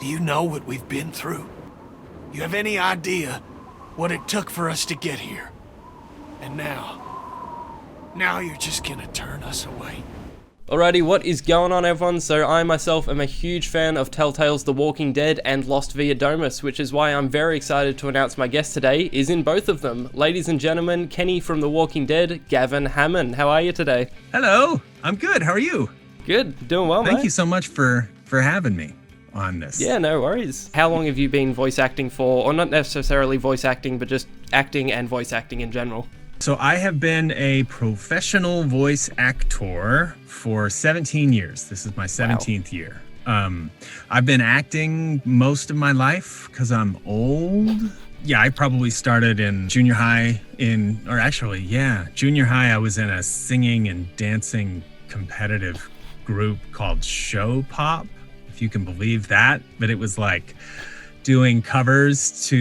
Do you know what we've been through? You have any idea what it took for us to get here? And now you're just gonna turn us away. Alrighty, what is going on, everyone? So I myself am a huge fan of TellTale's The Walking Dead and Lost via Domus, which is why I'm very excited to announce my guest today is in both of them. Ladies and gentlemen, Kenny from The Walking Dead, Gavin Hammon. How are you today? Hello, I'm good. How are you? Good, doing well, mate. Thank you so much for having me on this. Yeah, no worries. How long have you been voice acting for, or not necessarily voice acting, but just acting and voice acting in general? So I have been a professional voice actor for 17 years. This is my 17th year. I've been acting most of my life because I'm old. Yeah, I probably started in junior high junior high I was in a singing and dancing competitive group called Show Pop, if you can believe that. But it was like doing covers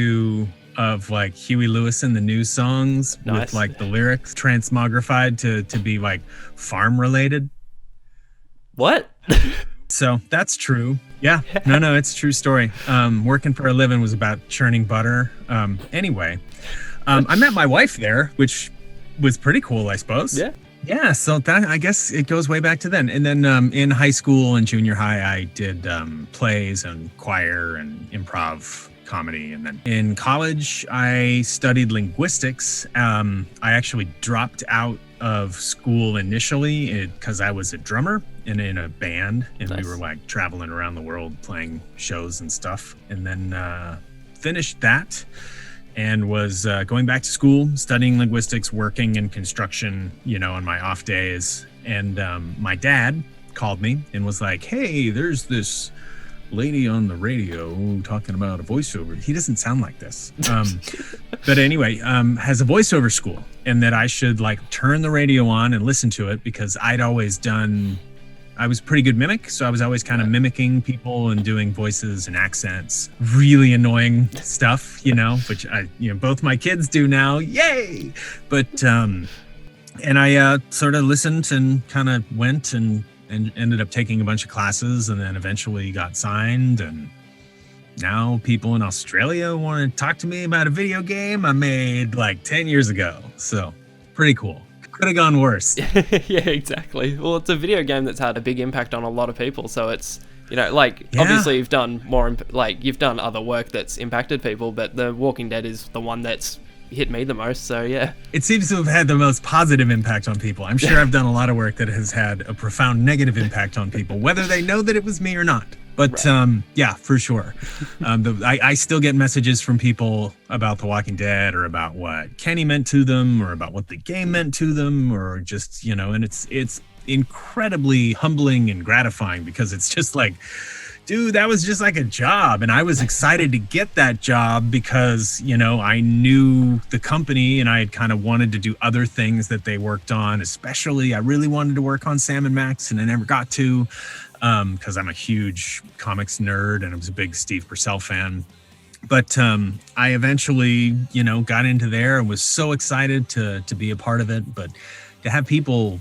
of like Huey Lewis and the News songs. Nice. With like the lyrics transmogrified to be like farm related. What? So that's true. Yeah, no, it's a true story. Working for a living was about churning butter. Anyway, I met my wife there, which was pretty cool, I suppose. Yeah, so that, I guess it goes way back to then. And then in high school and junior high, I did plays and choir and improv comedy. And then in college, I studied linguistics. I actually dropped out of school initially because I was a drummer and in a band, and Nice. We were like traveling around the world playing shows and stuff. And then finished that and was going back to school, studying linguistics, working in construction, on my off days. And my dad called me and was like, hey, there's this lady on the radio talking about a voiceover. He doesn't sound like this. But anyway, has a voiceover school, and that I should like turn the radio on and listen to it because I was a pretty good mimic. So I was always kind of mimicking people and doing voices and accents, really annoying stuff, which both my kids do now. Yay. But, and I sort of listened and kind of went and ended up taking a bunch of classes, and then eventually got signed. And now people in Australia want to talk to me about a video game I made like 10 years ago. So pretty cool. Could have gone worse. Yeah, exactly. Well, it's a video game that's had a big impact on a lot of people. So it's, obviously you've done you've done other work that's impacted people, but The Walking Dead is the one that's hit me the most, so yeah. It seems to have had the most positive impact on people. I'm sure I've done a lot of work that has had a profound negative impact on people, whether they know that it was me or not. But right. Yeah, for sure. I still get messages from people about The Walking Dead, or about what Kenny meant to them, or about what the game meant to them, or just, and it's incredibly humbling and gratifying, because it's just like, dude, that was just like a job. And I was excited to get that job because, I knew the company and I had kind of wanted to do other things that they worked on. Especially, I really wanted to work on Sam and Max, and I never got to, because I'm a huge comics nerd and I was a big Steve Purcell fan. But I eventually, got into there and was so excited to be a part of it. But to have people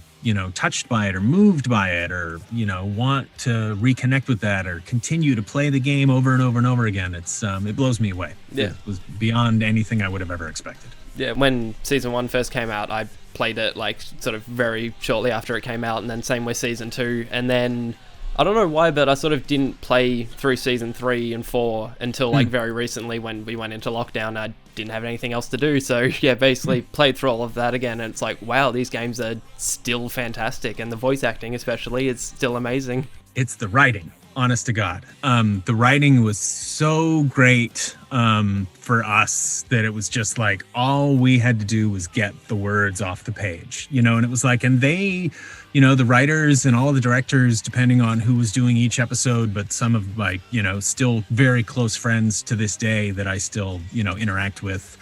touched by it or moved by it, or, want to reconnect with that or continue to play the game over and over and over again. It blows me away. Yeah. It was beyond anything I would have ever expected. Yeah. When season 1 first came out, I played it like sort of very shortly after it came out, and then same with season 2. And then I don't know why, but I sort of didn't play through season 3 and 4 until like very recently when we went into lockdown. I didn't have anything else to do. So yeah, basically played through all of that again. And it's like, wow, these games are still fantastic. And the voice acting especially is still amazing. It's the writing, honest to God. The writing was so great for us that it was just like all we had to do was get the words off the page, and it was like, and they, the writers and all the directors, depending on who was doing each episode, but some of like, still very close friends to this day that I still, interact with,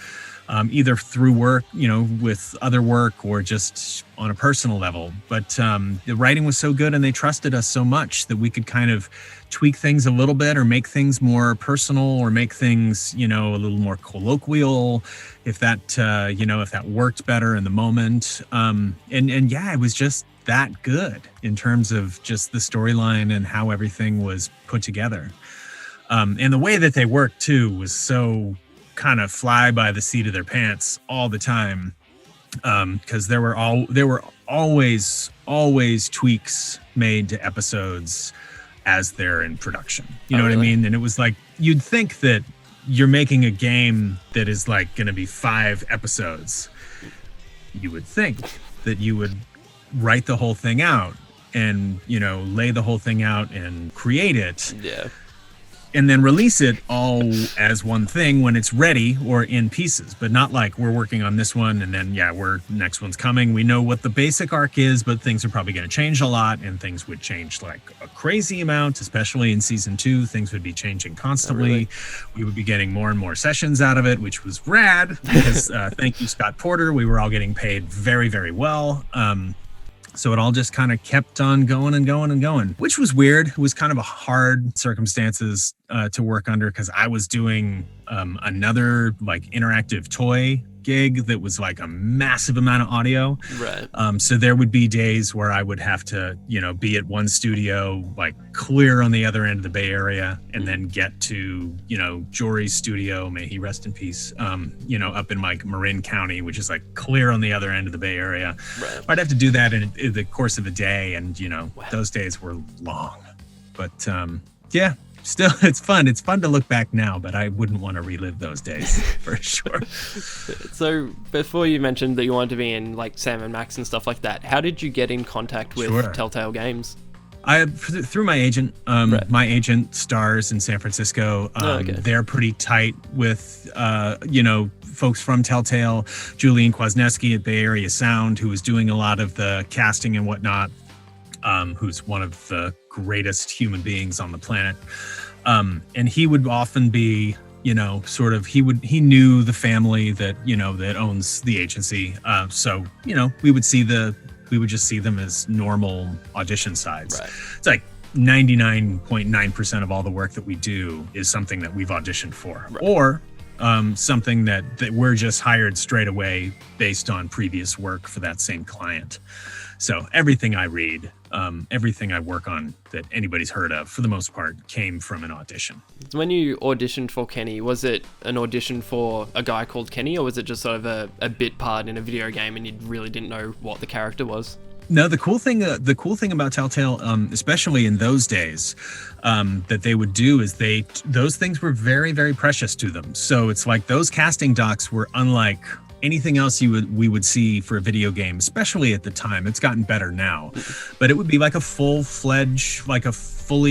either through work, with other work, or just on a personal level. But the writing was so good, and they trusted us so much that we could kind of tweak things a little bit, or make things more personal, or make things, a little more colloquial, if that, if that worked better in the moment. And yeah, it was just that good in terms of just the storyline and how everything was put together. And the way that they worked too was so kind of fly by the seat of their pants all the time, because there were always tweaks made to episodes as they're in production. You know what I mean? And it was like, you'd think that you're making a game that is like going to be 5 episodes. You would think that you would write the whole thing out and, you know, lay the whole thing out and create it. Yeah. And then release it all as one thing when it's ready or in pieces, but not like we're working on this one and then, next one's coming. We know what the basic arc is, but things are probably going to change a lot, and things would change like a crazy amount, especially in season 2. Things would be changing constantly. Really? We would be getting more and more sessions out of it, which was rad because thank you, Scott Porter. We were all getting paid very, very well. So it all just kind of kept on going and going and going, which was weird. It was kind of a hard circumstances to work under because I was doing another like interactive toy gig that was like a massive amount of audio. Right. So there would be days where I would have to, you know, be at one studio, like clear on the other end of the Bay Area, and then get to, you know, Jory's studio, may he rest in peace, you know, up in like Marin County, which is like clear on the other end of the Bay Area. Right. I'd have to do that in the course of a day, and, you know, those days were long. But yeah. Still, it's fun. It's fun to look back now, but I wouldn't want to relive those days for sure. So before you mentioned that you wanted to be in like Sam and Max and stuff like that, how did you get in contact with Telltale Games? Through my agent. Right. My agent stars in San Francisco. Okay. They're pretty tight with, you know, folks from Telltale. Julian Kwasniewski at Bay Area Sound, who was doing a lot of the casting and whatnot. Who's one of the greatest human beings on the planet. And he would often be, you know, sort of, he knew the family that, you know, that owns the agency. So, you know, we would just see them as normal audition sides. Right. It's like 99.9% of all the work that we do is something that we've auditioned for, right. Or something that we're just hired straight away based on previous work for that same client. So everything I read, everything I work on that anybody's heard of, for the most part, came from an audition. When you auditioned for Kenny, was it an audition for a guy called Kenny, or was it just sort of a bit part in a video game and you really didn't know what the character was? No, the cool thing about Telltale, especially in those days, that they would do is those things were very, very precious to them. So it's like those casting docs were unlike anything else we would see for a video game, especially at the time. It's gotten better now, but it would be like a fully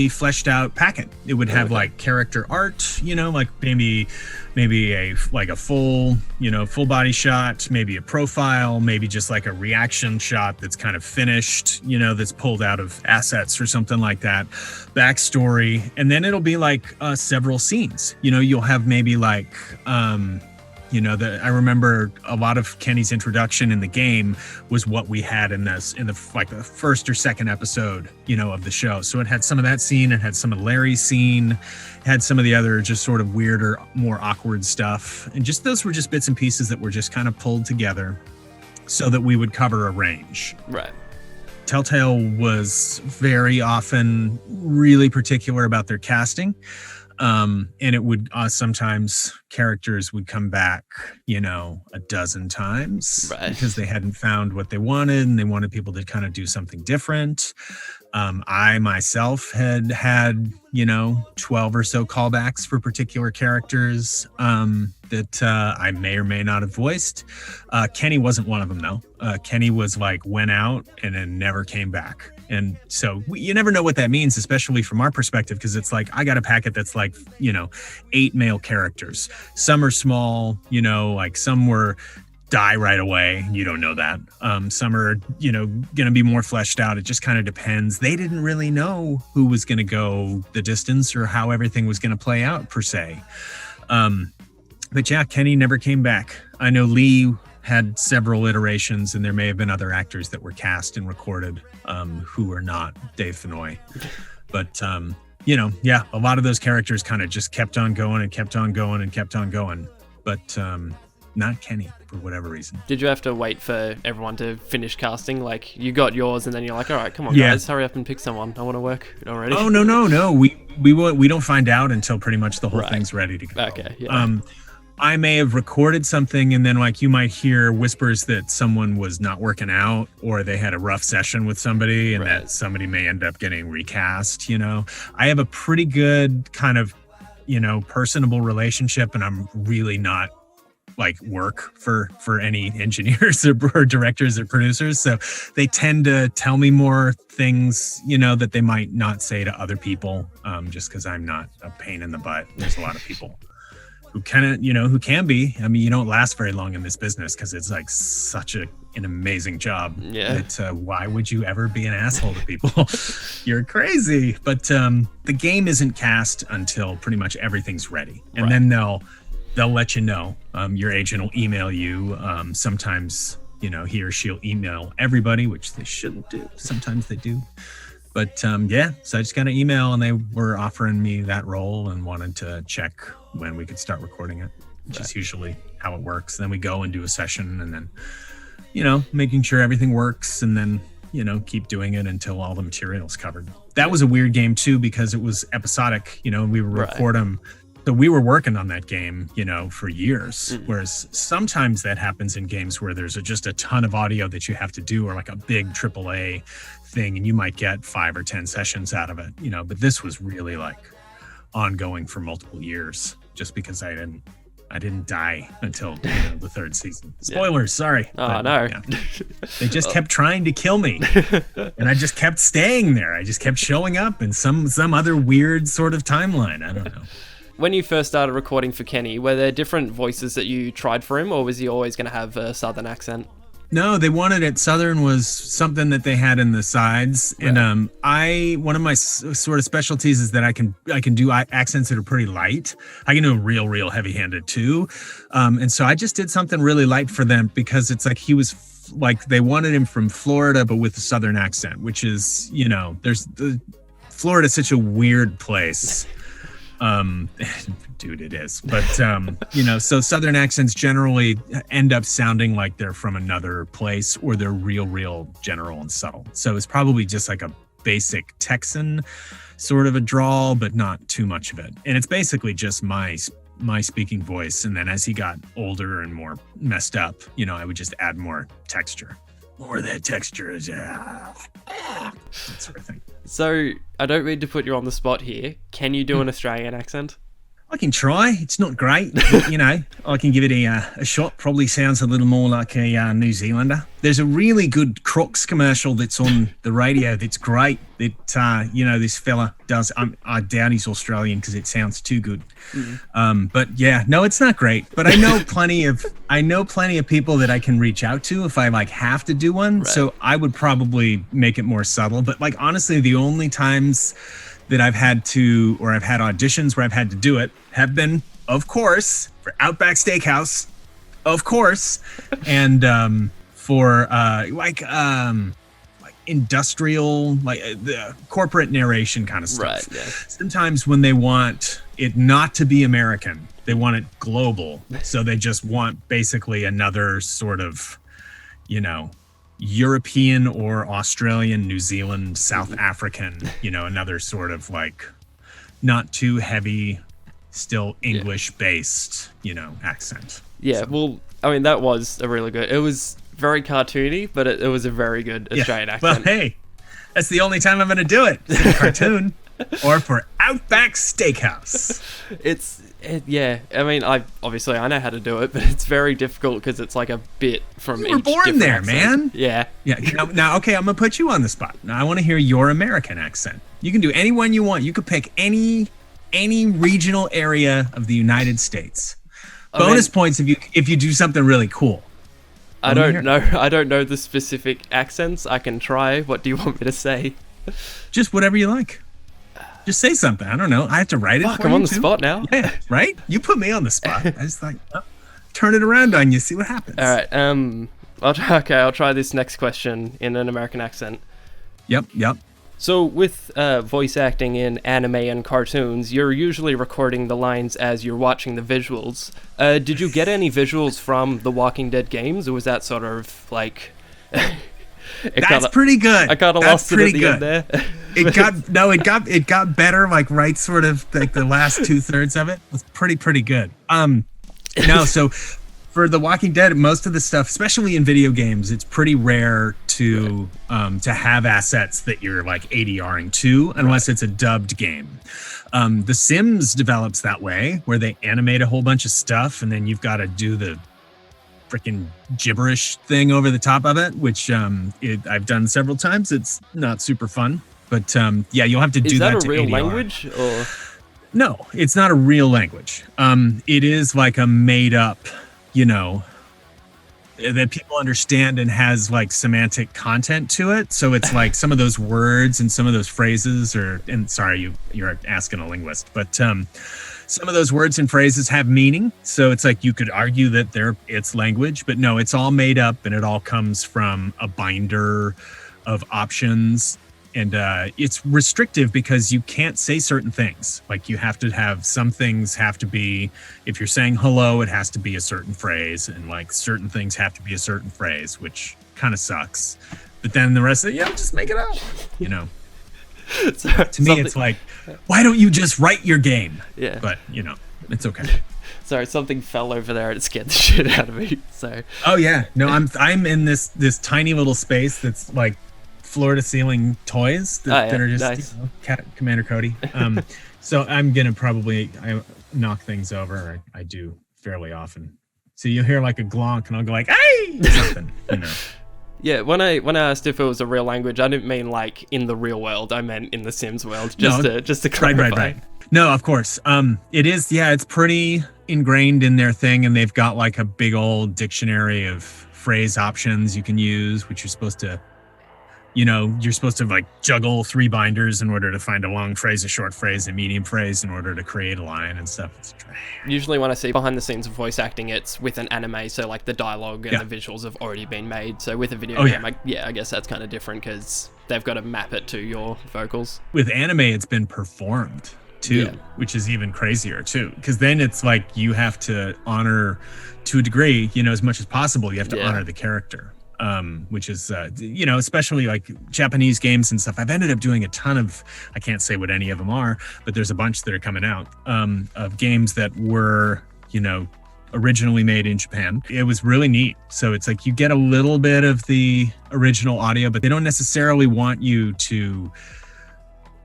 fleshed out packet. It would have like character art, you know, like maybe a full, you know, full body shot, maybe a profile, maybe just like a reaction shot that's kind of finished, you know, that's pulled out of assets or something like that, backstory, and then it'll be like several scenes. You know, you'll have maybe like you know, I remember a lot of Kenny's introduction in the game was what we had in the first or second episode, you know, of the show. So it had some of that scene, it had some of Larry's scene, it had some of the other just sort of weirder, more awkward stuff. And just those were just bits and pieces that were just kind of pulled together so that we would cover a range. Right. Telltale was very often really particular about their casting. And it would sometimes characters would come back, you know, a dozen times, right, because they hadn't found what they wanted and they wanted people to kind of do something different. I myself had, you know, 12 or so callbacks for particular characters that I may or may not have voiced. Kenny wasn't one of them, though. Kenny was like went out and then never came back. And so you never know what that means, especially from our perspective, because it's like I got a packet that's like, you know, 8 male characters. Some are small, you know, like some were die right away. You don't know that. Some are, you know, going to be more fleshed out. It just kind of depends. They didn't really know who was going to go the distance or how everything was going to play out per se. But yeah, Kenny never came back. I know Lee had several iterations, and there may have been other actors that were cast and recorded who were not Dave Fennoy. But, you know, yeah, a lot of those characters kind of just kept on going and kept on going and kept on going. But not Kenny, for whatever reason. Did you have to wait for everyone to finish casting? Like, you got yours, and then you're like, all right, come on, guys, hurry up and pick someone. I want to work already. Oh, no. we don't find out until pretty much the whole Right. thing's ready to go. Okay, yeah. I may have recorded something and then like you might hear whispers that someone was not working out or they had a rough session with somebody and Right. that somebody may end up getting recast, you know. I have a pretty good kind of, you know, personable relationship and I'm really not like work for any engineers or directors or producers. So they tend to tell me more things, you know, that they might not say to other people just because I'm not a pain in the butt. There's a lot of people who who can be. I mean, you don't last very long in this business because it's like such an amazing job. Yeah. That, why would you ever be an asshole to people? You're crazy. But the game isn't cast until pretty much everything's ready. And Right. then they'll let you know. Your agent will email you. Sometimes, you know, he or she'll email everybody, which they shouldn't do. Sometimes they do. But yeah, so I just got an email and they were offering me that role and wanted to check when we could start recording it, which is usually how it works. Then we go and do a session and then, you know, making sure everything works and then, you know, keep doing it until all the material's covered. That was a weird game too because it was episodic, you know, and we would Right. record them. So we were working on that game, you know, for years. Whereas sometimes that happens in games where there's just a ton of audio that you have to do or like a big AAA thing and you might get 5 or 10 sessions out of it, you know, but this was really like ongoing for multiple years just because I didn't die until the 3rd season. Spoilers, sorry. Oh, But, no. yeah. They just kept trying to kill me. And I just kept staying there. I just kept showing up in some other weird sort of timeline. I don't know. When you first started recording for Kenny, were there different voices that you tried for him, or was he always going to have a southern accent? No, they wanted it. Southern was something that they had in the sides, and one of my sort of specialties is that I can do accents that are pretty light. I can do real heavy-handed too, and so I just did something really light for them because it's like he was like they wanted him from Florida but with a southern accent, which is, you know, Florida's such a weird place. Dude, it is. But, you know, so Southern accents generally end up sounding like they're from another place or they're real general and subtle. So it's probably just like a basic Texan sort of a drawl, but not too much of it. And it's basically just my speaking voice. And then as he got older and more messed up, you know, I would just add more texture. More of that texture is, that sort of thing. So, I don't mean to put you on the spot here. Can you do an Australian accent? I can try. It's not great, but, you know, I can give it a shot. Probably sounds a little more like a New Zealander. There's a really good Crocs commercial that's on the radio that's great. That, you know, this fella does. I doubt he's Australian because it sounds too good. But yeah, no, it's not great. But I know plenty of people that I can reach out to if I like have to do one. Right. So I would probably make it more subtle. But like honestly, the only times that I've had to, or I've had auditions where I've had to do it, have been, of course, for Outback Steakhouse, of course, and for like industrial, like the corporate narration kind of stuff. Right, yeah. Sometimes when they want it not to be American, they want it global, so they just want basically another sort of, you know, European or Australian, New Zealand, South African, you know, another sort of like not too heavy, still English based, you know, accent. Yeah, well, I mean, that was a really good... It was very cartoony, but it was a very good Australian accent. Well, hey, that's the only time I'm going to do it. For a cartoon or for Outback Steakhouse. Yeah, I mean, I know how to do it, but it's very difficult because it's like a bit from You were each born different there, accent. man. Yeah. Yeah. Now, okay, I'm going to put you on the spot. Now, I want to hear your American accent. You can do any one you want. You could pick any regional area of the United States. Bonus points if you do something really cool. I don't know the specific accents. I can try. What do you want me to say? Just whatever you like. Just say something. I don't know. I have to write it Fuck, for I'm you on the too. spot now. Yeah, right? You put me on the spot. I just like, turn it around on you, see what happens. All right. I'll try this next question in an American accent. Yep. So with voice acting in anime and cartoons, you're usually recording the lines as you're watching the visuals. Did you get any visuals from the Walking Dead games, or was that sort of like... That's pretty good. I kind of lost it at the end there. it got better, like right sort of like the last 2/3 of it was pretty good. No, so for The Walking Dead, most of the stuff, especially in video games, it's pretty rare to have assets that you're like ADRing to, unless it's a dubbed game. The Sims develops that way, where they animate a whole bunch of stuff, and then you've got to do the freaking gibberish thing over the top of it, which I've done several times. It's not super fun, but yeah, you'll have to do that. Is that a real ADR. language, or? No, it's not a real language. It is like a made up, that people understand and has like semantic content to it. So it's like some of those words and some of those phrases you're asking a linguist, but some of those words and phrases have meaning. So it's like you could argue that it's language, but no, it's all made up and it all comes from a binder of options. And it's restrictive because you can't say certain things. Like you have to have some things have to be, if you're saying hello, it has to be a certain phrase, and like certain things have to be a certain phrase, which kind of sucks. But then the rest of it, just make it up, So, to me, it's like, why don't you just write your game? Yeah. But, it's okay. Sorry, something fell over there and it scared the shit out of me. So. Oh, yeah. No, I'm in this tiny little space that's like floor to ceiling toys that are just nice. Commander Cody. So I'm gonna probably knock things over. I do fairly often. So you'll hear like a glonk, and I'll go like, "Hey!" or something. Yeah, when I asked if it was a real language, I didn't mean like in the real world. I meant in the Sims world. Just to clarify. Right. No, of course. It is. Yeah, it's pretty ingrained in their thing, and they've got like a big old dictionary of phrase options you can use, which you're supposed to. You're supposed to like juggle 3 binders in order to find a long phrase, a short phrase, a medium phrase in order to create a line and stuff. It's usually when I see behind the scenes of voice acting, it's with an anime, so like the dialogue and the visuals have already been made. So with a video game, I guess that's kind of different because they've got to map it to your vocals. With anime, it's been performed too, which is even crazier too, because then it's like you have to honor, to a degree, as much as possible, you have to honor the character. Which is, especially like Japanese games and stuff. I've ended up doing a ton of, I can't say what any of them are, but there's a bunch that are coming out of games that were, originally made in Japan. It was really neat. So it's like you get a little bit of the original audio, but they don't necessarily want you to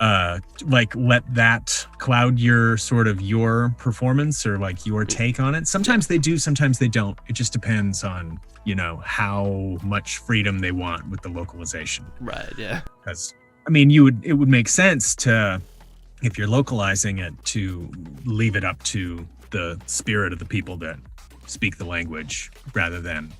let that cloud your performance or like your take on it. Sometimes they do, sometimes they don't. It just depends on how much freedom they want with the localization. Right, yeah. Because, it would make sense to, if you're localizing it, to leave it up to the spirit of the people that speak the language rather than,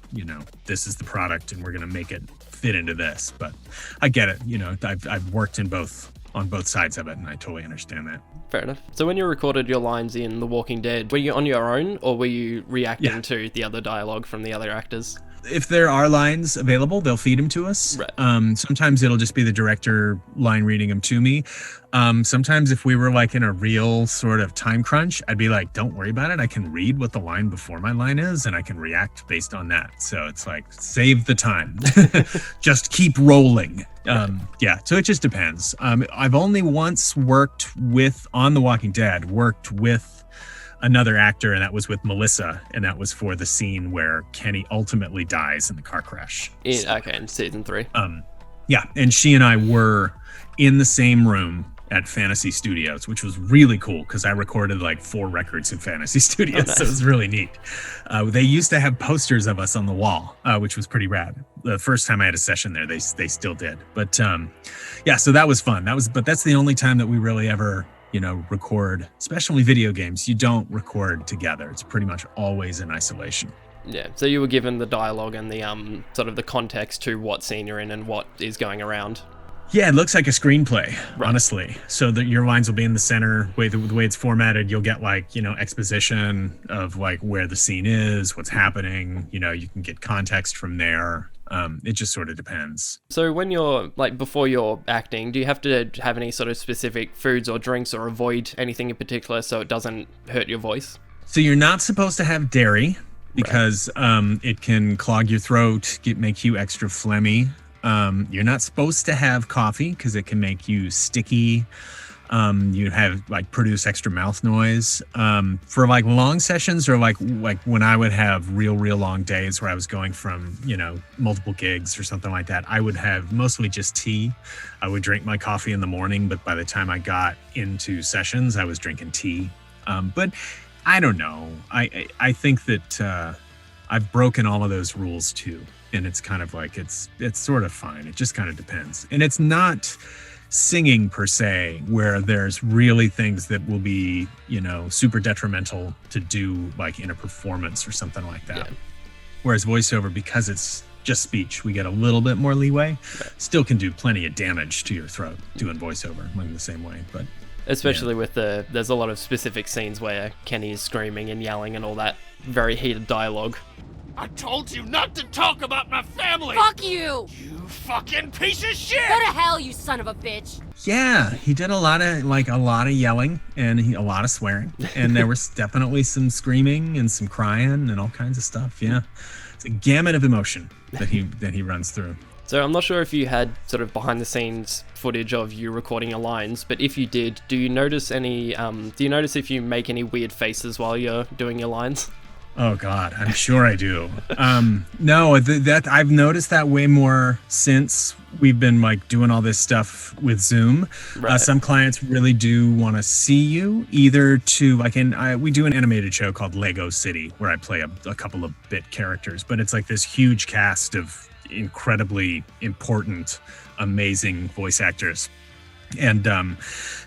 this is the product and we're going to make it fit into this. But I get it. I've worked on both sides of it, and I totally understand that. Fair enough. So when you recorded your lines in The Walking Dead, were you on your own, or were you reacting to the other dialogue from the other actors? If there are lines available, they'll feed them to us. Right. Sometimes it'll just be the director line reading them to me. Sometimes if we were like in a real sort of time crunch, I'd be like, don't worry about it. I can read what the line before my line is, and I can react based on that. So it's like, save the time. Just keep rolling. So it just depends. I've only once on The Walking Dead, worked with another actor, and that was with Melissa, and that was for the scene where Kenny ultimately dies in the car crash. In season 3. And she and I were in the same room at Fantasy Studios, which was really cool because I recorded like 4 records in Fantasy Studios. Nice. So it was really neat. They used to have posters of us on the wall, which was pretty rad. The first time I had a session there, they still did. But so that was fun. But that's the only time that we really ever record, especially video games. You don't record together. It's pretty much always in isolation. Yeah, so you were given the dialogue and the sort of the context to what scene you're in and what is going around. Yeah, it looks like a screenplay, honestly. So that your lines will be in the center. The way it's formatted, you'll get like, exposition of like where the scene is, what's happening. You can get context from there. It just sort of depends. So when you're before you're acting, do you have to have any sort of specific foods or drinks or avoid anything in particular so it doesn't hurt your voice? So you're not supposed to have dairy because it can clog your throat, make you extra phlegmy. You're not supposed to have coffee because it can make you sticky. You have like produce extra mouth noise. For like long sessions or like when I would have real long days where I was going from, multiple gigs or something like that, I would have mostly just tea. I would drink my coffee in the morning, but by the time I got into sessions, I was drinking tea. But I don't know. I think that I've broken all of those rules too. And it's kind of like, it's sort of fine. It just kind of depends. And it's not singing per se, where there's really things that will be, super detrimental to do like in a performance or something like that. Yeah. Whereas voiceover, because it's just speech, we get a little bit more leeway. Still can do plenty of damage to your throat doing voiceover in the same way. But especially with there's a lot of specific scenes where Kenny is screaming and yelling and all that very heated dialogue. I told you not to talk about my family! Fuck you! You fucking piece of shit! Go to hell, you son of a bitch! Yeah, he did a lot of yelling and a lot of swearing. And there was definitely some screaming and some crying and all kinds of stuff, yeah. It's a gamut of emotion that he runs through. So I'm not sure if you had sort of behind the scenes footage of you recording your lines, but if you did, do you notice if you make any weird faces while you're doing your lines? Oh God, I'm sure I do. No, that I've noticed that way more since we've been like doing all this stuff with Zoom. Right. Some clients really do want to see you, either to like we do an animated show called Lego City where I play a couple of bit characters, but it's like this huge cast of incredibly important, amazing voice actors. And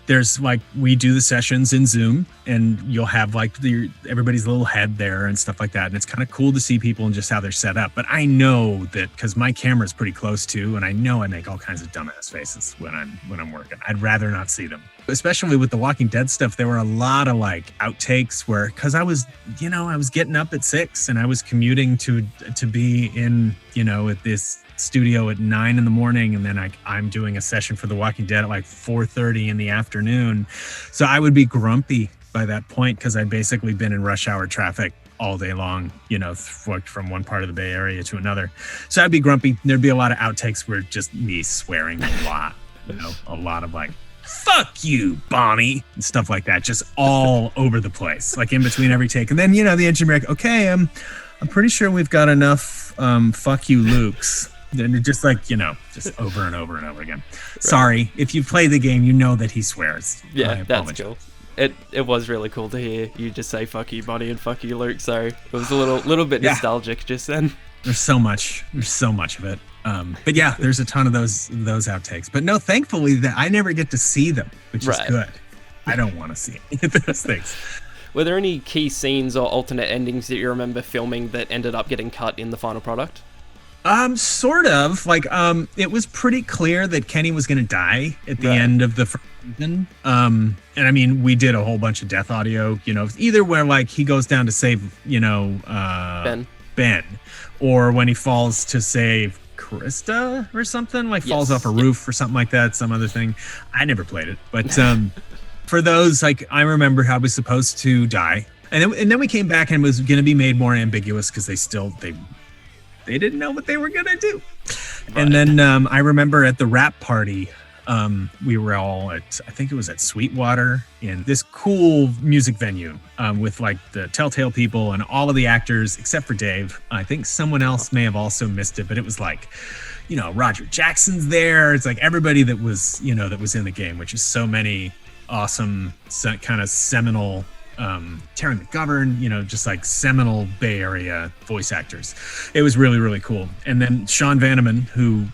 there's like, we do the sessions in Zoom and you'll have like everybody's little head there and stuff like that. And it's kind of cool to see people and just how they're set up. But I know that because my camera's pretty close too, and I know I make all kinds of dumbass faces when I'm working. I'd rather not see them. Especially with the Walking Dead stuff, there were a lot of like outtakes where, because I was getting up at 6 and I was commuting to be in, at this studio at 9 a.m, and then I'm doing a session for The Walking Dead at like 4:30 in the afternoon. So I would be grumpy by that point because I'd basically been in rush hour traffic all day long, from one part of the Bay Area to another. So I'd be grumpy. There'd be a lot of outtakes where just me swearing a lot, a lot of like, fuck you, Bonnie, and stuff like that, just all over the place, like in between every take. And then, the engineer, like, okay, I'm pretty sure we've got enough fuck you Lukes. And just like, just over and over and over again. Right. Sorry, if you play the game, you know that he swears. Yeah, that's cool. It was really cool to hear you just say fuck you, Bonnie, and fuck you, Luke. So it was a little bit nostalgic just then. There's so much of it. But yeah, there's a ton of those outtakes. But no, thankfully that I never get to see them, which is good. I don't want to see any of those things. Were there any key scenes or alternate endings that you remember filming that ended up getting cut in the final product? Sort of. Like, it was pretty clear that Kenny was going to die at the end of the first season. And I mean, we did a whole bunch of death audio, either where like he goes down to save, Ben, or when he falls to save Krista or something, like falls off a roof or something like that, some other thing. I never played it, but for those, like, I remember how I was supposed to die. And then we came back and it was going to be made more ambiguous because they didn't know what they were going to do. Right. And then I remember at the rap party, we were all I think it was at Sweetwater in this cool music venue with like the TellTale people and all of the actors except for Dave. I think someone else may have also missed it, but it was like, Roger Jackson's there. It's like everybody that was, that was in the game, which is so many awesome kind of seminal Terry McGovern, just like seminal Bay Area voice actors. It was really, really cool. And then Sean Vanneman, who,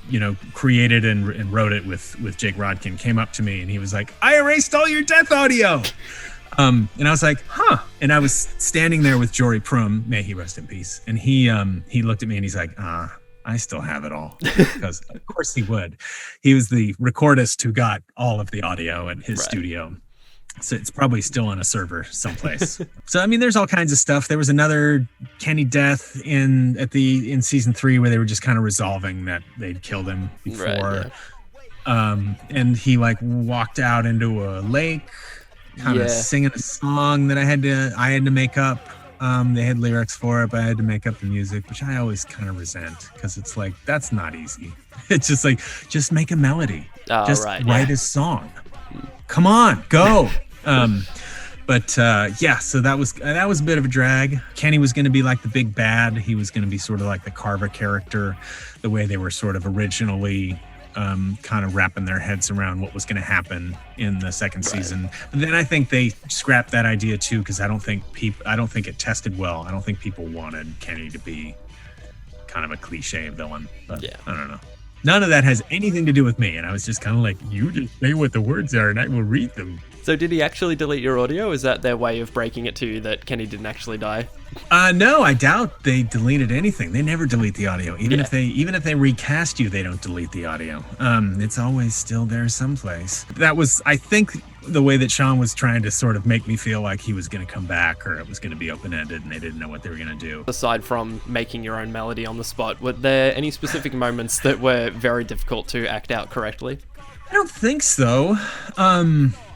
created and wrote it with Jake Rodkin, came up to me and he was like, I erased all your death audio. And I was like, huh. And I was standing there with Jory Prum, may he rest in peace. And he looked at me and he's like, I still have it all. Because of course he would. He was the recordist who got all of the audio at his studio. So it's probably still on a server someplace. So, I mean, there's all kinds of stuff. There was another Kenny death in season 3 where they were just kind of resolving that they'd killed him before. Right, and he like walked out into a lake, kind of singing a song that I had to make up. They had lyrics for it, but I had to make up the music, which I always kind of resent because it's like, that's not easy. It's just like, just make a melody. Just write a song. Come on, go. So that was a bit of a drag. Kenny was going to be like the big bad. He was going to be sort of like the Carver character, the way they were sort of originally kind of wrapping their heads around what was going to happen in the second season. But then I think they scrapped that idea too, because I don't think it tested well. I don't think people wanted Kenny to be kind of a cliche villain. But I don't know. None of that has anything to do with me. And I was just kind of like, you just say what the words are and I will read them. So did he actually delete your audio? Is that their way of breaking it to you that Kenny didn't actually die? No, I doubt they deleted anything. They never delete the audio. Even if they recast you, they don't delete the audio. It's always still there someplace. That was, I think, the way that Sean was trying to sort of make me feel like he was going to come back or it was going to be open-ended and they didn't know what they were going to do. Aside from making your own melody on the spot, were there any specific moments that were very difficult to act out correctly? I don't think so.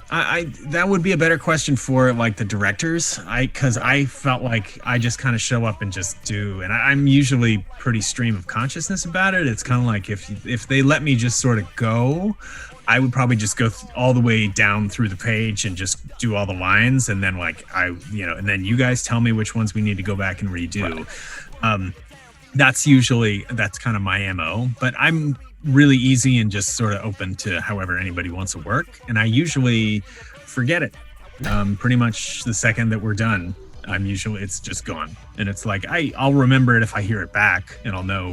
I that would be a better question for like the directors. Because I felt like I just kind of show up and just do, and I'm usually pretty stream of consciousness about it. It's kind of like if they let me just sort of go, I would probably just go all the way down through the page and just do all the lines, and then and then you guys tell me which ones we need to go back and redo. Right. That's kind of my MO, but I'm really easy and just sort of open to however anybody wants to work. And I usually forget it pretty much the second that we're done. It's just gone. And it's like, I'll remember it if I hear it back and I'll know,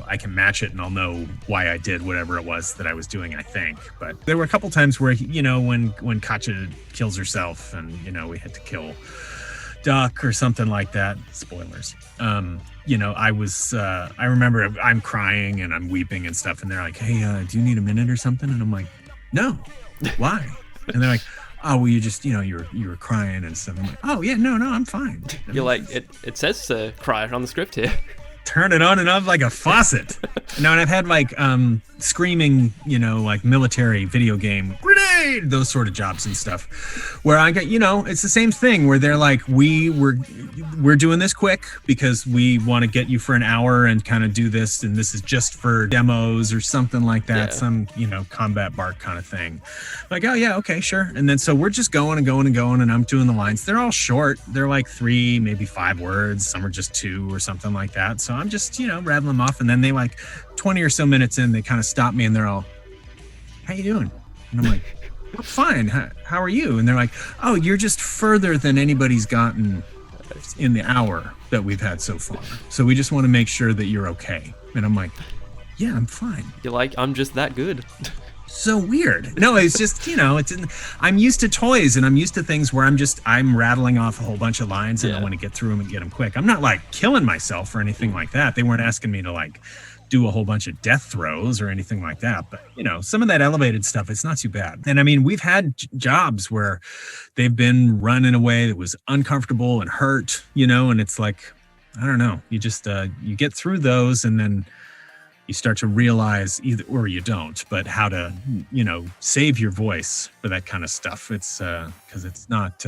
I can match it and I'll know why I did whatever it was that I was doing, I think. But there were a couple times where, when Katja kills herself and, we had to kill Duck or something like that. Spoilers. I remember I'm crying and I'm weeping and stuff. And they're like, hey, do you need a minute or something? And I'm like, no, why? And they're like, oh, well, you just, you were crying and stuff. I'm like, oh yeah, no, I'm fine. You're like, it says to cry on the script here. Turn it on and off like a faucet. And I've had like screaming, like military video game grenade, those sort of jobs and stuff, where I get, it's the same thing where they're like, we're doing this quick because we want to get you for an hour and kind of do this, and this is just for demos or something like that, some combat bark kind of thing. Like, oh yeah, okay, sure. And then so we're just going and going and going, and I'm doing the lines. They're all short. They're like 3, maybe 5 words. Some are just 2 or something like that. So I'm just, rattling them off. And then they like 20 or so minutes in, they kind of stop me and they're all, how you doing? And I'm like, well, fine. How are you? And they're like, oh, you're just further than anybody's gotten in the hour that we've had so far. So we just want to make sure that you're okay. And I'm like, yeah, I'm fine. You're like, I'm just that good. So weird. No, it's just, I'm used to toys and I'm used to things where I'm rattling off a whole bunch of lines and I want to get through them and get them quick. I'm not like killing myself or anything like that. They weren't asking me to like do a whole bunch of death throws or anything like that. But, some of that elevated stuff, it's not too bad. And I mean, we've had jobs where they've been run in a way that was uncomfortable and hurt, and it's like, I don't know, you just, you get through those and then you start to realize or you don't, but how to, save your voice for that kind of stuff. It's because it's not,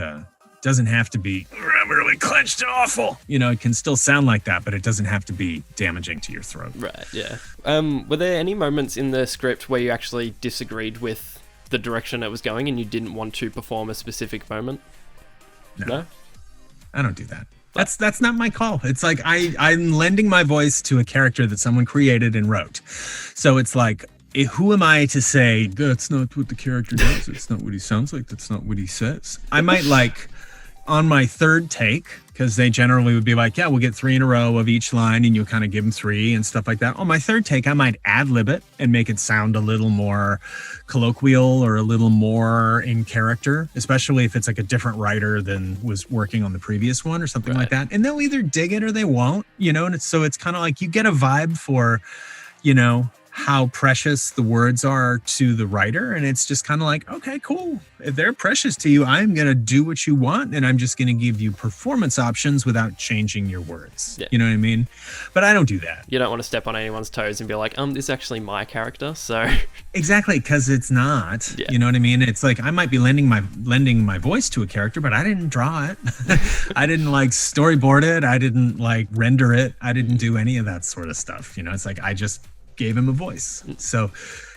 doesn't have to be really clenched and awful. It can still sound like that, but it doesn't have to be damaging to your throat. Right, yeah. Were there any moments in the script where you actually disagreed with the direction it was going and you didn't want to perform a specific moment? No? I don't do that. That's not my call. It's like I'm lending my voice to a character that someone created and wrote. So it's like, who am I to say, that's not what the character does. It's not what he sounds like. That's not what he says. I might like on my third take, because they generally would be like, yeah, we'll get 3 in a row of each line and you kind of give them 3 and stuff like that. On my third take, I might ad-lib it and make it sound a little more colloquial or a little more in character, especially if it's like a different writer than was working on the previous one or something like that. And they'll either dig it or they won't, and it's kind of like you get a vibe for, how precious the words are to the writer. And it's just kind of like, okay, cool. If they're precious to you, I'm going to do what you want. And I'm just going to give you performance options without changing your words. Yeah. You know what I mean? But I don't do that. You don't want to step on anyone's toes and be like, this is actually my character. So Exactly. Cause it's not, Yeah. you know what I mean? It's like, I might be lending my voice to a character, but I didn't draw it. I didn't like storyboard it. I didn't like render it. I didn't do any of that sort of stuff. You know, it's like, I just gave him a voice. So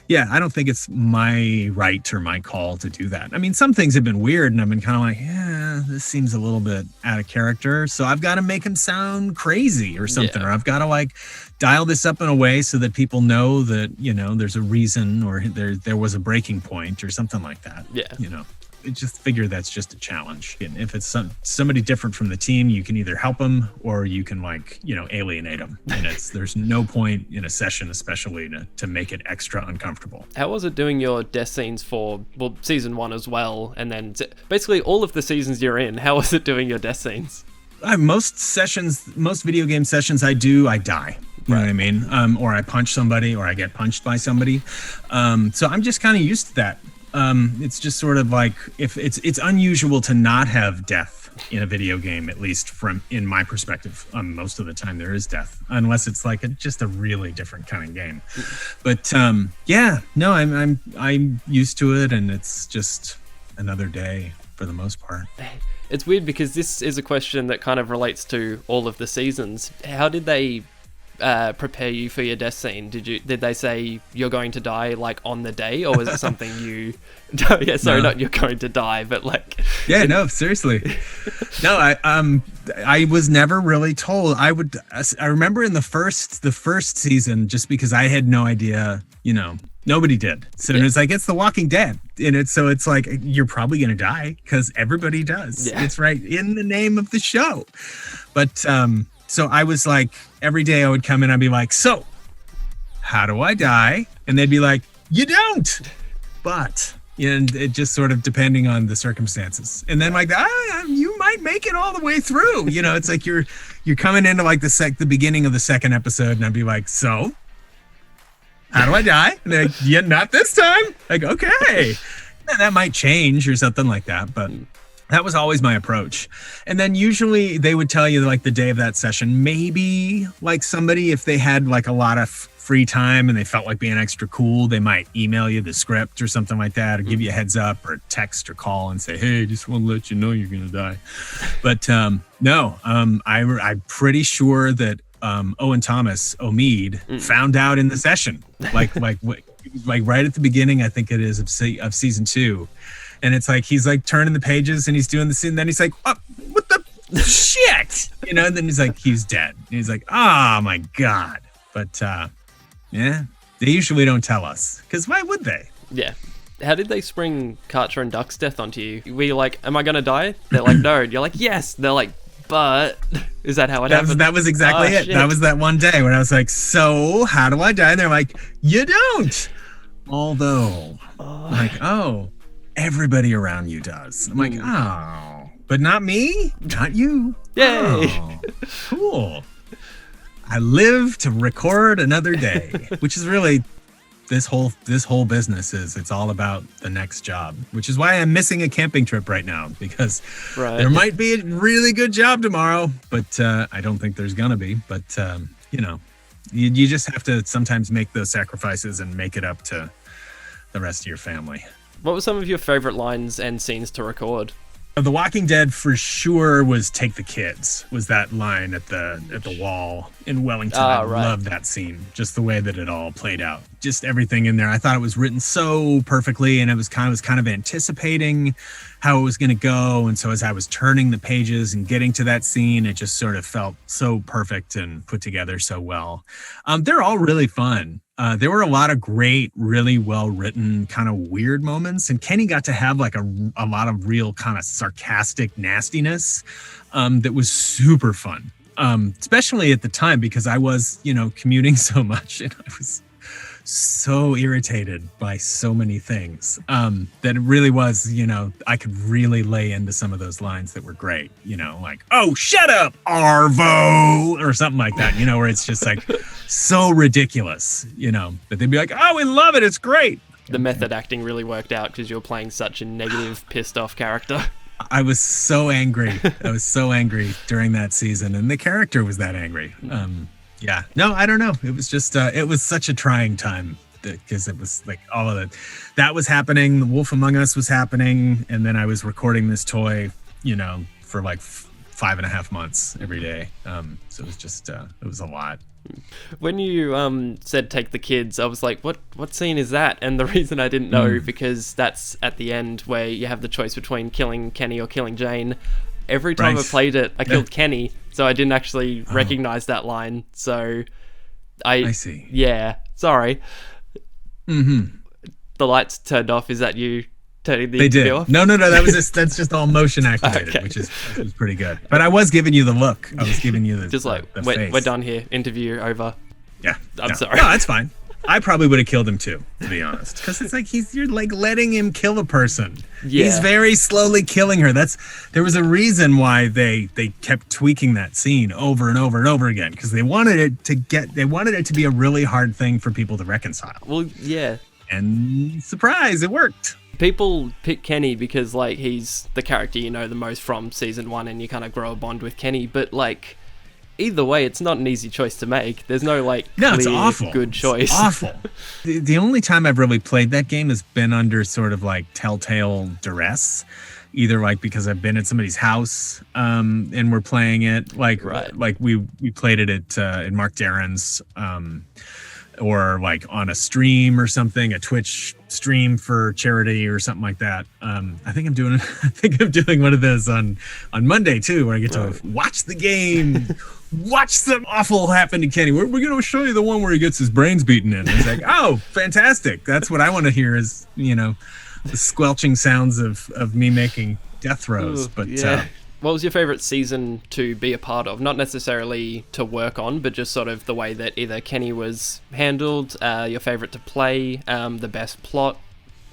yeah, I don't think it's my right or my call to do that. I mean, some things have been weird and I've been kind of like, yeah, this seems a little bit out of character. So I've got to make him sound crazy or something, or I've got to like dial this up in a way so that people know that, you know, there's a reason or there was a breaking point or something like that. Yeah. You know, I just figure that's just a challenge. And if it's somebody different from the team, you can either help them or you can like, you know, alienate them. And there's no point in a session, especially to make it extra uncomfortable. How was it doing your death scenes for, well, season 1 as well, and then basically all of the seasons you're in? How was it doing your death scenes? Most video game sessions I die. You know what I mean? Or I punch somebody or I get punched by somebody. So I'm just kind of used to that. It's just sort of like, if it's unusual to not have death in a video game, at least in my perspective. Most of the time there is death, unless it's like just a really different kind of game. But yeah, no, I'm used to it, and it's just another day for the most part. It's weird because this is a question that kind of relates to all of the seasons. How did they prepare you for your death scene? Did they say you're going to die like on the day, or was it something you not you're going to die, but like no, seriously. No, I was never really told. I remember in the first season, just because I had no idea, you know, nobody did. So it's like, it's The Walking Dead. And it's like, you're probably going to die because everybody does. Yeah. It's right in the name of the show. But, so I was like, every day I would come in, I'd be like, so how do I die? And they'd be like, you don't, but, and it just sort of depending on the circumstances. And then like, you might make it all the way through. You know, it's like you're coming into like the beginning of the second episode, and I'd be like, so how do I die? And they're like, yeah, not this time. Like, okay. And that might change or something like that, but that was always my approach. And then usually they would tell you like the day of that session, maybe like somebody, if they had like a lot of free time and they felt like being extra cool, they might email you the script or something like that, or give you a heads up or text or call and say, hey, just want to let you know you're going to die. But no, I'm pretty sure that Owen Thomas, Omid, found out in the session, like right at the beginning, I think it is, of season 2. And it's like, he's like turning the pages and he's doing the scene. And then he's like, oh, what the shit? You know, and then he's like, he's dead. And he's like, oh my God. But yeah, they usually don't tell us, because why would they? Yeah. How did they spring Karcher and Duck's death onto you? Were you like, am I going to die? They're like, no. You're like, yes. They're like, but is that how it happened? That was exactly it. Shit. That was that one day when I was like, so how do I die? And they're like, you don't. Although, like, oh, everybody around you does. I'm like, oh, but not me, not you. Yay. Oh, cool. I live to record another day, which is really this whole business it's all about the next job, which is why I'm missing a camping trip right now, because there might be a really good job tomorrow, but I don't think there's gonna be. But you know, you just have to sometimes make those sacrifices and make it up to the rest of your family. What were some of your favorite lines and scenes to record? The Walking Dead for sure was "Take the Kids," was that line at the wall in Wellington. I love that scene, just the way that it all played out, just everything in there. I thought it was written so perfectly, and I was kind of anticipating how it was going to go. And so as I was turning the pages and getting to that scene, it just sort of felt so perfect and put together so well. They're all really fun. There were a lot of great, really well-written, kind of weird moments. And Kenny got to have like a lot of real kind of sarcastic nastiness that was super fun, especially at the time, because I was, commuting so much and I was so irritated by so many things that it really was, I could really lay into some of those lines that were great, like, oh, shut up, Arvo, or something like that, where it's just like so ridiculous, but they'd be like, oh, we love it, it's great. The method acting really worked out because you're playing such a negative, pissed off character. I was so angry. I was so angry during that season, and the character was that angry. Yeah, no, I don't know. It was just, it was such a trying time because it was like all of it. That was happening. The Wolf Among Us was happening. And then I was recording this toy, for like 5.5 months every day. So it was just, it was a lot. When you said take the kids, I was like, what scene is that? And the reason I didn't know, because that's at the end where you have the choice between killing Kenny or killing Jane. Every time I played it, I killed Kenny, so I didn't actually recognize that line. So I see. Yeah, sorry. Mm-hmm. The lights turned off. Is that you turning the They did. off? No, that was that's just all motion activated, Okay. which is pretty good. But I was giving you the look. I was giving you the Just like, the we're face. done here. Interview over. Yeah, I'm no. sorry. No, that's fine. I probably would have killed him too, to be honest, because it's like you're like letting him kill a person. Yeah. He's very slowly killing her. There was a reason why they kept tweaking that scene over and over and over again, because they wanted it to be a really hard thing for people to reconcile. Well, yeah. And surprise, it worked. People pick Kenny because like he's the character you know the most from season 1, and you kind of grow a bond with Kenny. But like, either way, it's not an easy choice to make. There's no like clear, it's awful. good choice. It's awful. The only time I've really played that game has been under sort of like telltale duress, either like because I've been at somebody's house and we're playing it, like we played it at Mark Darren's, or like on a stream or something, a Twitch stream for charity or something like that. I think I'm doing one of those on Monday too, where I get to watch the game, watch some awful happen to Kenny. We're going to show you the one where he gets his brains beaten in. It's like, oh, fantastic. That's what I want to hear is, the squelching sounds of me making death throws. But yeah. What was your favorite season to be a part of? Not necessarily to work on, but just sort of the way that either Kenny was handled, your favorite to play, the best plot,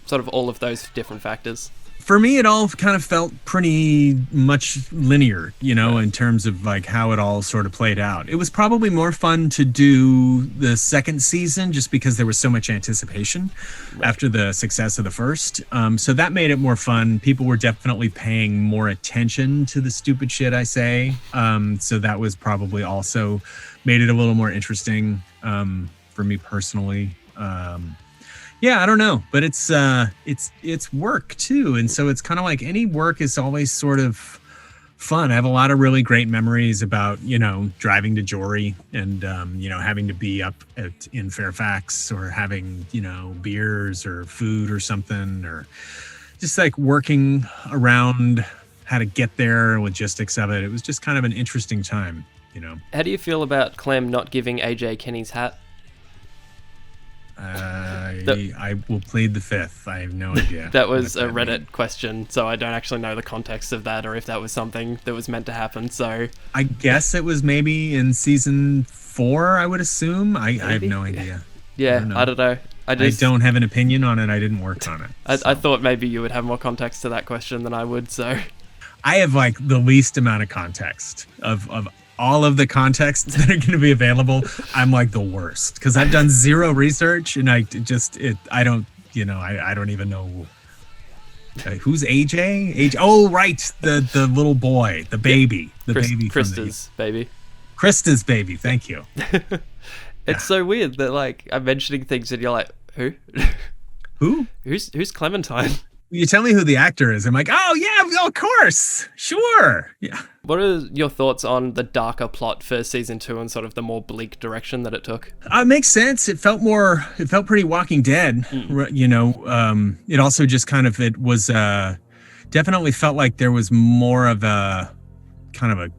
sort of all of those different factors. For me, it all kind of felt pretty much linear, in terms of like how it all sort of played out. It was probably more fun to do the second season just because there was so much anticipation after the success of the first. So that made it more fun. People were definitely paying more attention to the stupid shit I say. So that was probably also made it a little more interesting for me personally. Yeah, I don't know, but it's work too, and so it's kind of like any work is always sort of fun. I have a lot of really great memories about driving to Jory and having to be up in Fairfax or having beers or food or something, or just like working around how to get there, logistics of it. It was just kind of an interesting time. How do you feel about Clem not giving AJ Kenny's hat? I will plead the fifth. I have no idea. That was a Reddit question, so I don't actually know the context of that or if that was something that was meant to happen. So I guess it was maybe in season 4, I would assume. I have no idea. Yeah, I don't know. I don't have an opinion on it. I didn't work on it. I thought maybe you would have more context to that question than I would, so I have like the least amount of context of all of the contexts that are going to be available. I'm like the worst because I've done zero research and I don't even know who's AJ. Oh, right. The little boy, the baby, baby. Krista's baby. Krista's baby. Thank you. It's so weird that like I'm mentioning things and you're like, who? Who? Who's Clementine? You tell me who the actor is. I'm like, oh yeah, of course, sure, yeah. What are your thoughts on the darker plot for season 2 and sort of the more bleak direction that it took? It makes sense. It felt pretty Walking Dead. It also just it was definitely felt like there was more of a kind of a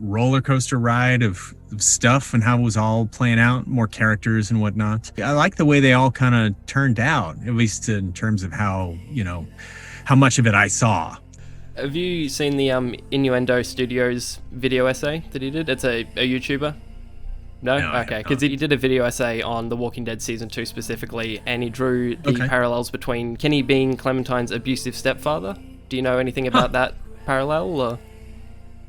roller coaster ride of stuff and how it was all playing out, more characters and whatnot. I like the way they all kind of turned out, at least in terms of how much of it I saw. Have you seen the Innuendo Studios video essay that he did? It's a YouTuber. No? No, I Okay, have because not. he did a video essay on The Walking Dead Season 2 specifically, and he drew the Okay. parallels between Kenny being Clementine's abusive stepfather. Do you know anything about that parallel? Or?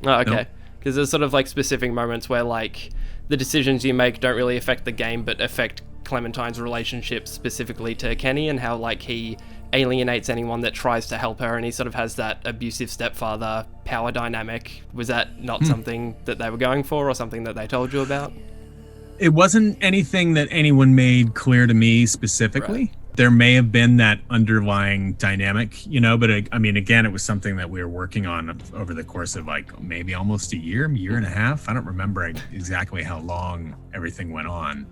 Oh, okay. Nope. Because there's sort of like specific moments where like the decisions you make don't really affect the game, but affect Clementine's relationship specifically to Kenny, and how like he alienates anyone that tries to help her, and he sort of has that abusive stepfather power dynamic. Was that not something that they were going for, or something that they told you about? It wasn't anything that anyone made clear to me specifically. Right. There may have been that underlying dynamic, but I mean, again, it was something that we were working on over the course of like maybe almost a year and a half. I don't remember exactly how long everything went on.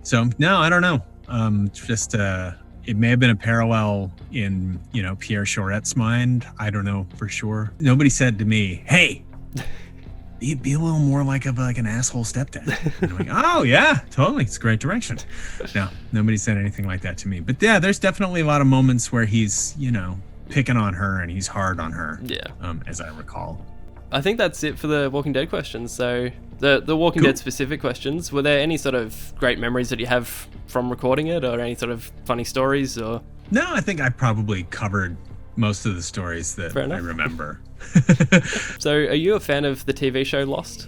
So no, I don't know. Just it may have been a parallel in, Pierre Chorette's mind. I don't know for sure. Nobody said to me, "Hey, be a little more like an asshole stepdad." And I'm like, oh yeah, totally. It's a great direction. No, nobody said anything like that to me. But yeah, there's definitely a lot of moments where he's, picking on her and he's hard on her. Yeah. As I recall. I think that's it for the Walking Dead questions. So the Walking Cool. Dead specific questions, were there any sort of great memories that you have from recording it, or any sort of funny stories? Or No, I think I probably covered most of the stories that Fair I enough. remember. So are you a fan of the TV show Lost?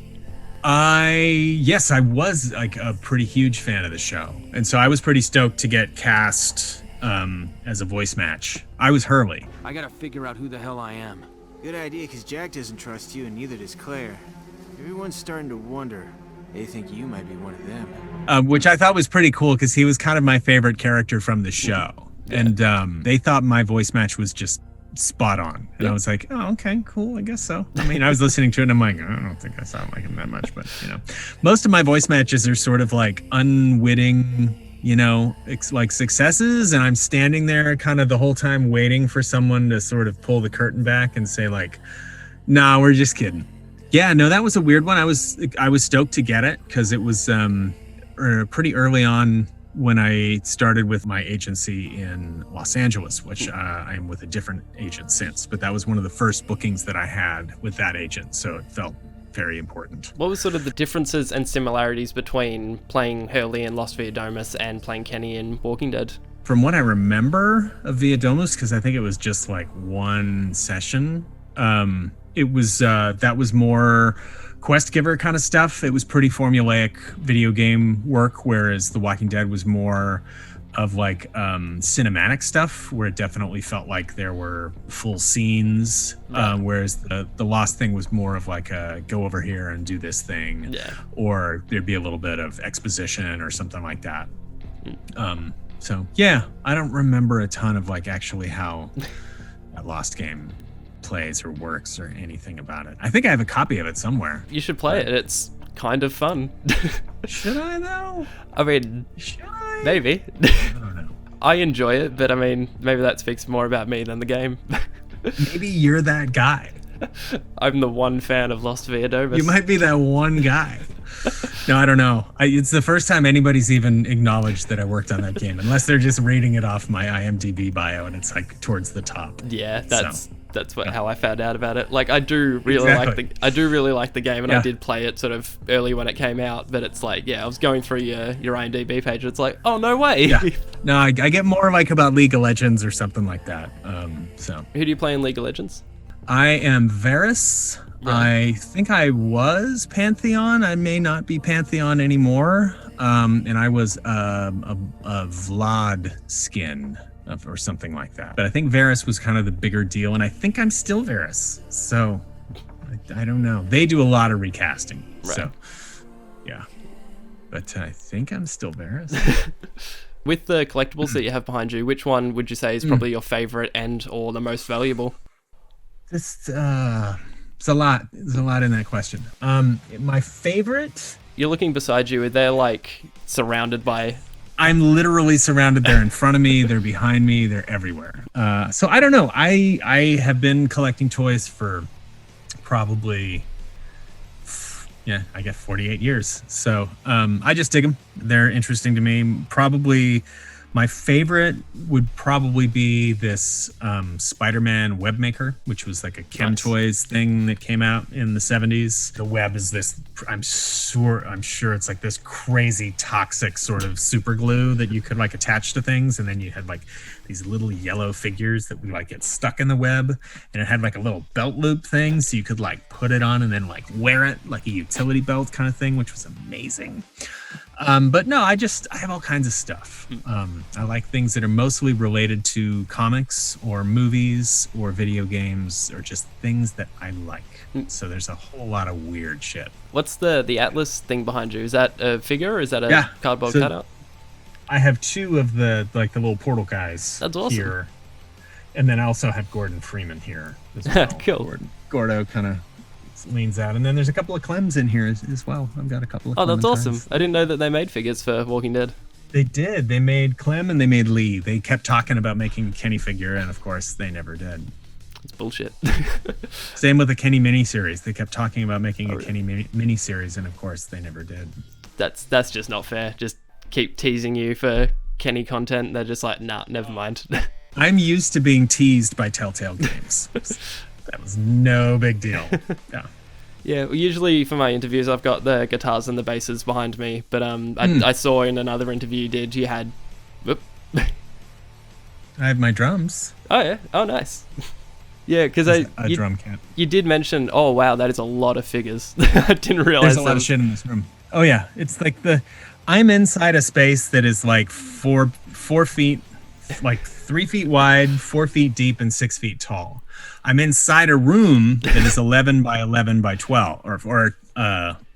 Yes, I was like a pretty huge fan of the show. And so I was pretty stoked to get cast as a voice match. I was Hurley. I gotta figure out who the hell I am. Good idea, because Jack doesn't trust you, and neither does Claire. Everyone's starting to wonder. They think you might be one of them. Which I thought was pretty cool because he was kind of my favorite character from the show. Yeah. And they thought my voice match was just spot on. And I was like, oh, okay, cool, I guess so. I mean, I was listening to it and I'm like, I don't think I sound like him that much, but most of my voice matches are sort of like unwitting, like successes, and I'm standing there kind of the whole time waiting for someone to sort of pull the curtain back and say like, nah, we're just kidding. Yeah, no, that was a weird one. I was stoked to get it because it was pretty early on when I started with my agency in Los Angeles, which I am with a different agent since, but that was one of the first bookings that I had with that agent, so it felt very important. What was sort of the differences and similarities between playing Hurley in Lost via Domus and playing Kenny in Walking Dead? From what I remember of Via Domus, because I think it was just like one session, it was that was more quest giver kind of stuff. It was pretty formulaic video game work, whereas The Walking Dead was more of like cinematic stuff, where it definitely felt like there were full scenes, whereas the Lost thing was more of like a go over here and do this thing, or there'd be a little bit of exposition or something like that. So yeah, I don't remember a ton of like actually how that Lost game plays or works or anything about it. I think I have a copy of it somewhere. You should play it. It's kind of fun. Should I though? I mean, Should I? maybe. I don't know. I enjoy it, but I mean, maybe that speaks more about me than the game. Maybe you're that guy. I'm the one fan of Lost via Domus. You might be that one guy. No, I don't know. It's the first time anybody's even acknowledged that I worked on that game, unless they're just reading it off my IMDb bio and it's like towards the top. Yeah, that's how I found out about it. Like, I do really like the game, and I did play it sort of early when it came out. But it's like, I was going through your IMDb page, and it's like, oh no way. Yeah. No, I get more like about League of Legends or something like that. So Who do you play in League of Legends? I am Varus. Right. I think I was Pantheon. I may not be Pantheon anymore. And I was a Vlad skin or something like that. But I think Varus was kind of the bigger deal, and I think I'm still Varus. So I don't know. They do a lot of recasting. Right. So yeah. But I think I'm still Varus. With the collectibles that you have behind you, which one would you say is probably your favorite and or the most valuable? It's a lot. There's a lot in that question. My favorite. You're looking beside you. They're like surrounded by. I'm literally surrounded. They're in front of me. They're behind me. They're everywhere. So I don't know. I have been collecting toys for probably, I guess 48 years. So I just dig them. They're interesting to me. Probably My favorite would probably be this Spider-Man web maker, which was like a Chem Toys thing that came out in the 70s. The web is this, I'm sure it's like this crazy toxic sort of super glue that you could like attach to things, and then you had like these little yellow figures that would like get stuck in the web, and it had like a little belt loop thing so you could like put it on and then like wear it like a utility belt kind of thing, which was amazing. But no, I have all kinds of stuff. I like things that are mostly related to comics or movies or video games or just things that I like. So there's a whole lot of weird shit. What's the Atlas thing behind you? Is that a figure or is that a cardboard cutout? I have two of the little portal guys. That's awesome. Here. And then I also have Gordon Freeman here as well. Cool. Gordo kind of leans out, and then there's a couple of Clems in here as well. I've got a couple of that's Clementines. awesome. I didn't know that they made figures for Walking Dead. They did. They made Clem and they made Lee. They kept talking about making a Kenny figure, and of course they never did. It's bullshit. Same with the Kenny miniseries. They kept talking about making a Kenny miniseries, and of course they never did. That's just not fair. Just keep teasing you for Kenny content. They're just like, nah, never mind. I'm used to being teased by TellTale games. That was no big deal. Yeah. Yeah, well, usually for my interviews, I've got the guitars and the basses behind me. But I saw in another interview you had... Whoop. I have my drums. Oh, yeah. Oh, nice. Yeah, because a drum kit. You did mention, oh, wow, that is a lot of figures. I didn't realize there's a lot of shit in this room. Oh, yeah. It's like I'm inside a space that is like 4 feet, like 3 feet wide, 4 feet deep, and 6 feet tall. I'm inside a room that is 11 by 11 by 12, or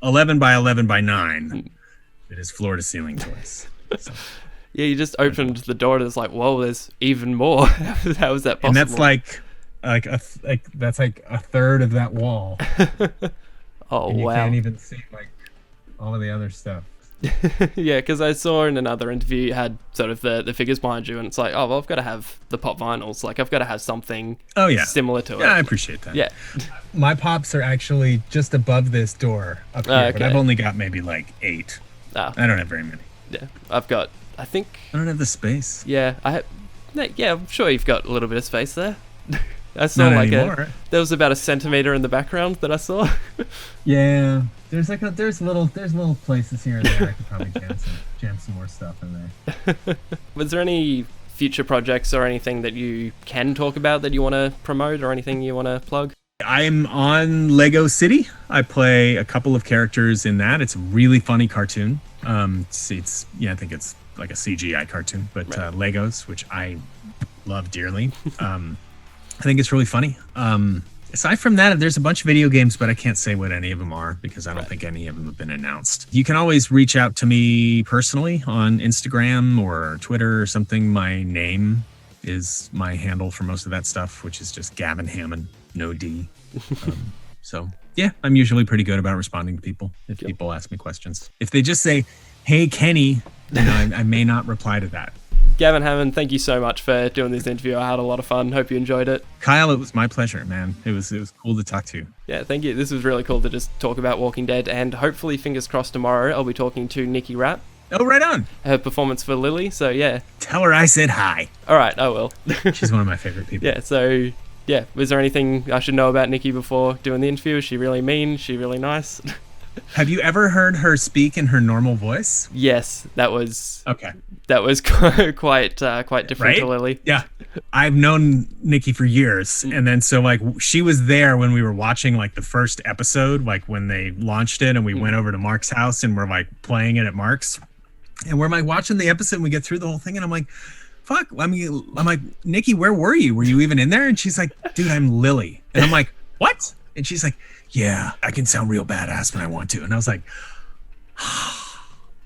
11 by 11 by 9. It is floor to ceiling toys. So. Yeah, you just opened the door and it's like, whoa, there's even more. How is that possible? And that's that's like a third of that wall. Oh, and you wow. can't even see like all of the other stuff. Yeah, because I saw in another interview you had sort of the figures behind you, and it's like, oh, well, I've got to have the pop vinyls. Like, I've got to have something similar to it. Yeah, I appreciate that. Yeah. My pops are actually just above this door up here, but I've only got maybe like 8. Oh. I don't have very many. Yeah, I've got, I think... I don't have the space. Yeah, I'm sure you've got a little bit of space there. I saw Not like anymore. There was about a centimeter in the background that I saw. Yeah, there's little places here and there. I could probably jam some more stuff in there. Was there any future projects or anything that you can talk about that you want to promote, or anything you want to plug? I'm on Lego City. I play a couple of characters in that. It's a really funny cartoon. I think it's like a CGI cartoon, but Legos, which I love dearly. I think it's really funny. Aside from that, there's a bunch of video games, but I can't say what any of them are because I don't think any of them have been announced. You can always reach out to me personally on Instagram or Twitter or something. My name is my handle for most of that stuff, which is just Gavin Hammon, no D. So yeah, I'm usually pretty good about responding to people if people ask me questions. If they just say, "Hey, Kenny," I may not reply to that. Gavin Hammon, thank you so much for doing this interview. I had a lot of fun. Hope you enjoyed it. Kyle, it was my pleasure, man. It was cool to talk to you. Yeah, thank you. This was really cool to just talk about Walking Dead, and hopefully, fingers crossed, tomorrow I'll be talking to Nicki Rapp. Oh, right on. Her performance for Lilly, so yeah. Tell her I said hi. All right, I will. She's one of my favorite people. Yeah, so yeah. Was there anything I should know about Nicki before doing the interview? Is she really mean? Is she really nice? Have you ever heard her speak in her normal voice? Yes, that was okay. That was quite different to Lilly. Yeah, I've known Nicki for years, and then so like she was there when we were watching like the first episode, like when they launched it, and we went over to Mark's house and we're like playing it at Mark's, and we're like watching the episode, and we get through the whole thing, and I'm like, fuck. I'm like, Nicki, where were you? Were you even in there? And she's like, dude, I'm Lilly, and I'm like, what? And she's like, yeah, I can sound real badass when I want to. And I was like,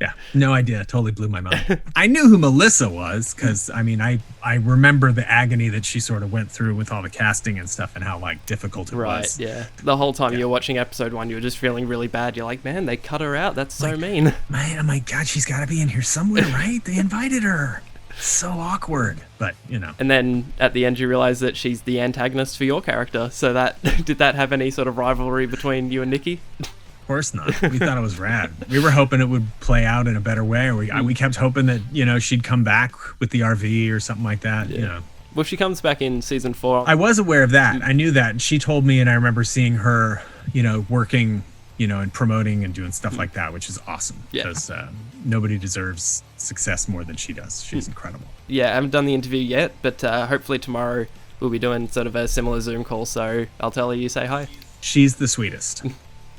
yeah, no idea. Totally blew my mind. I knew who Melissa was because, I mean, I remember the agony that she sort of went through with all the casting and stuff and how, like, difficult it was. Right, yeah. The whole time you were watching episode 1, you were just feeling really bad. You're like, man, they cut her out. That's so mean. Man, oh my God, she's got to be in here somewhere, right? They invited her. So awkward, but you know. And then at the end, you realize that she's the antagonist for your character. So that did that have any sort of rivalry between you and Nicki? Of course not. We thought it was rad. We were hoping it would play out in a better way. We kept hoping that, you know, she'd come back with the RV or something like that, you know. Well, she comes back in season 4. I was aware of that. I knew that. She told me, and I remember seeing her, you know, working, you know, and promoting and doing stuff like that, which is awesome. Because nobody deserves success more than she does. She's incredible. Yeah, I haven't done the interview yet, but hopefully tomorrow we'll be doing sort of a similar Zoom call, so I'll tell her you say hi. She's the sweetest.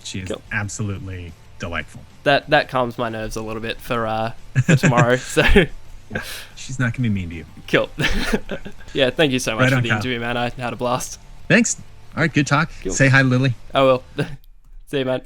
She is absolutely delightful. That calms my nerves a little bit for tomorrow. So she's not gonna be mean to you. Cool. Yeah, thank you so much for the Kyle. interview, man. I had a blast. Thanks. All right, good talk. Cool. Say hi to Lily. I will. See you, man.